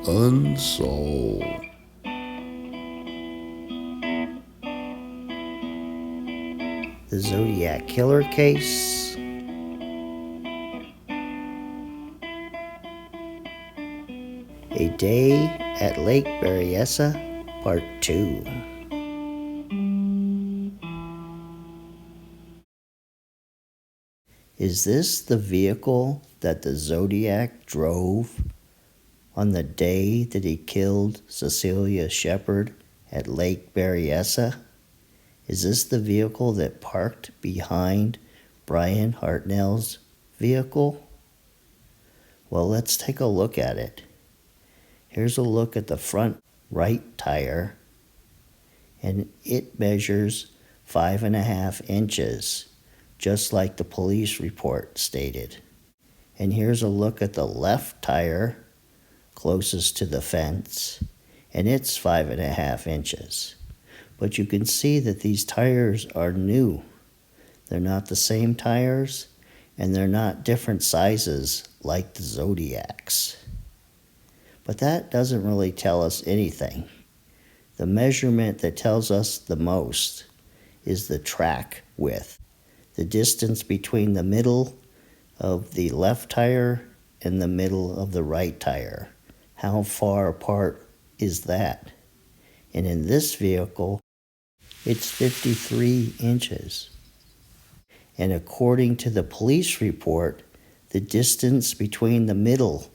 Unsolved. The Zodiac killer case. A day at Lake Berryessa, Part 2. Is this the vehicle that the Zodiac drove on the day that he killed Cecilia Shepard at Lake Berryessa? Is this the vehicle that parked behind Brian Hartnell's vehicle? Well, let's take a look at it. Here's a look at the front right tire, and it measures 5.5 inches, just like the police report stated. And here's a look at the left tire, closest to the fence, and it's 5.5 inches. But you can see that these tires are new. They're not the same tires, and they're not different sizes like the Zodiac's. But that doesn't really tell us anything. The measurement that tells us the most is the track width, the distance between the middle of the left tire and the middle of the right tire. How far apart is that? And in this vehicle, it's 53 inches. And according to the police report, the distance between the middle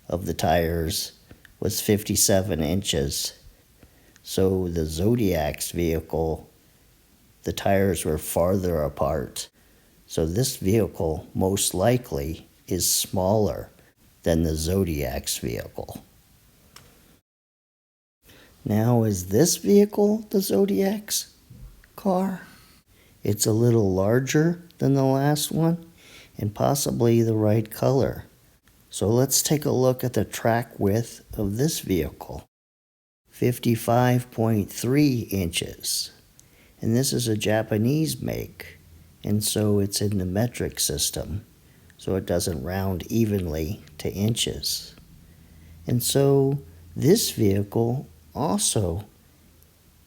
of the tires was 57 inches. So the Zodiac's vehicle, the tires were farther apart. So this vehicle most likely is smaller than the Zodiac's vehicle. Now, is this vehicle the Zodiac's car? It's a little larger than the last one and possibly the right color. So let's take a look at the track width of this vehicle. 55.3 inches. And this is a Japanese make, and so it's in the metric system, so it doesn't round evenly to inches. And so this vehicle also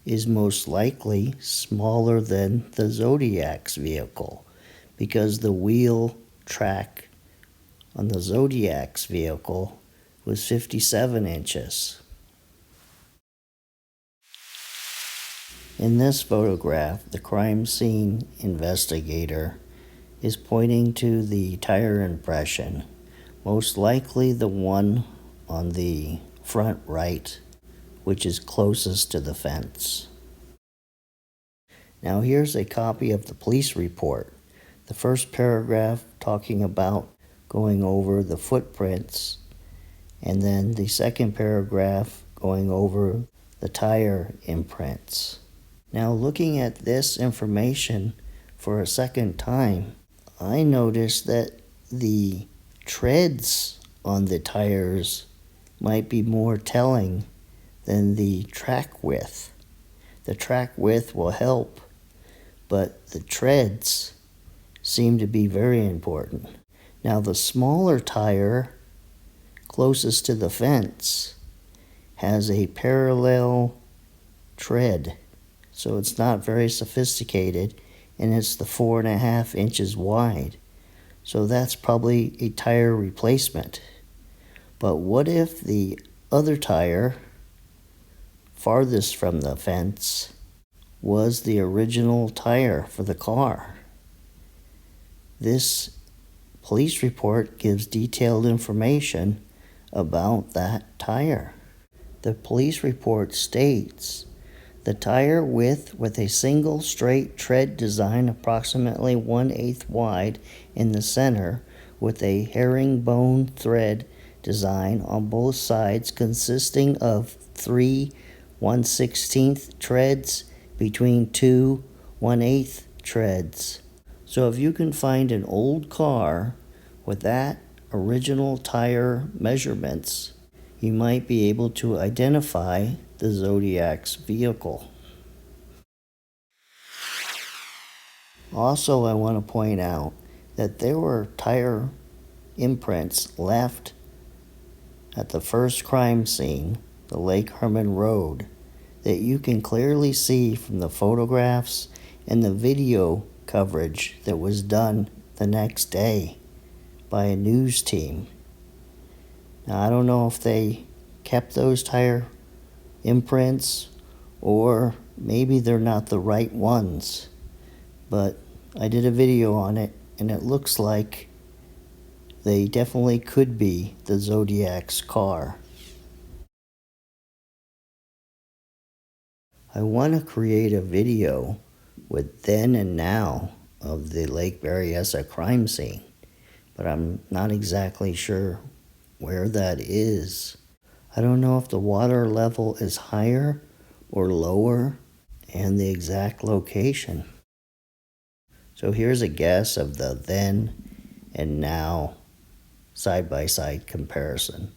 is most likely smaller than the Zodiac's vehicle, because the wheel track on the Zodiac's vehicle was 57 inches. In this photograph, the crime scene investigator is pointing to the tire impression, most likely the one on the front right, which is closest to the fence. Now here's a copy of the police report. The first paragraph talking about going over the footprints, and then the second paragraph going over the tire imprints. Now, looking at this information for a second time, I noticed that the treads on the tires might be more telling than the track width. The track width will help, but the treads seem to be very important. Now, the smaller tire closest to the fence has a parallel tread, so it's not very sophisticated, and it's the 4.5 inches wide. So that's probably a tire replacement. But what if the other tire, farthest from the fence, was the original tire for the car? This police report gives detailed information about that tire. The police report states, the tire width with a single straight tread design approximately 1/8 wide in the center with a herringbone thread design on both sides consisting of 3 1/16 treads between 2 1/8 treads. So if you can find an old car with that original tire measurements, you might be able to identify the Zodiac's vehicle. Also, I want to point out that there were tire imprints left at the first crime scene, the Lake Herman Road, that you can clearly see from the photographs and the video coverage that was done the next day by a news team. Now, I don't know if they kept those tire imprints or maybe they're not the right ones, but I did a video on it and it looks like they definitely could be the Zodiac's car. I want to create a video with then and now of the Lake Berryessa crime scene, but I'm not exactly sure where that is. I don't know if the water level is higher or lower and the exact location. So here's a guess of the then and now side-by-side comparison.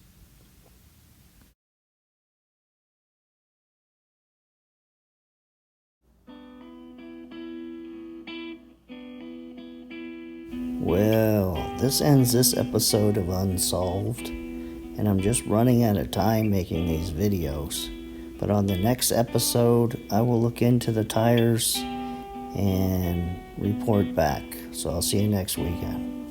Well, this ends this episode of Unsolved, and I'm just running out of time making these videos. But on the next episode, I will look into the tires and report back. So I'll see you next weekend.